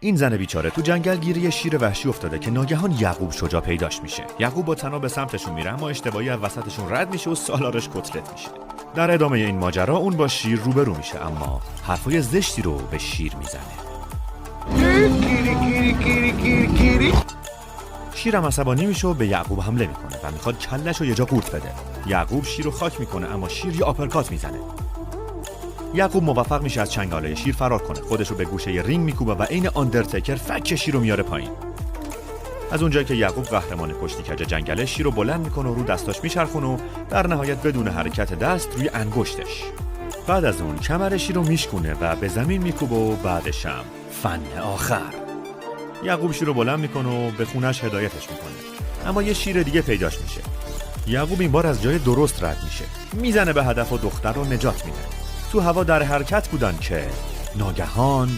این زن بیچاره تو جنگل گیر یه شیر وحشی افتاده که ناگهان یعقوب شجاع پیداش میشه. یعقوب با طناب به سمتشون میره اما اشتباهی از وسطشون رد میشه و سالارش کتلت میشه. در ادامه این ماجرا اون با شیر روبرو میشه اما حرفای زشتی رو به شیر میزنه. شیرم عصبانی میشه و به یعقوب حمله میکنه و میخواد کله‌شو رو یه جا قورت بده. یعقوب شیر رو خاک میکنه اما شیر یه آپرکات میزنه. یعقوب موفق میشه از چنگاله شیر فرار کنه. خودشو به گوشه ی رینگ میکوبه و عین آندرتیکر فک شیر رو میاره پایین. از اونجایی که یعقوب قهرمان کشتی کج جنگله، شیر رو بلند میکنه و رو دستاش میچرخونه و در نهایت بدون حرکت دست روی انگشتش. بعد از اون کمر شیر رو میشکونه و به زمین میکوبه و بعدش هم فن آخر. یعقوب شیر رو بلند میکنه و به خونش هدایتش میکنه. اما یه شیر دیگه پیداش میشه. یعقوب این بار از جای درست رد میشه. میزنه به هدف و دختر رو نجات میده. تو هوا در حرکت بودن که ناگهان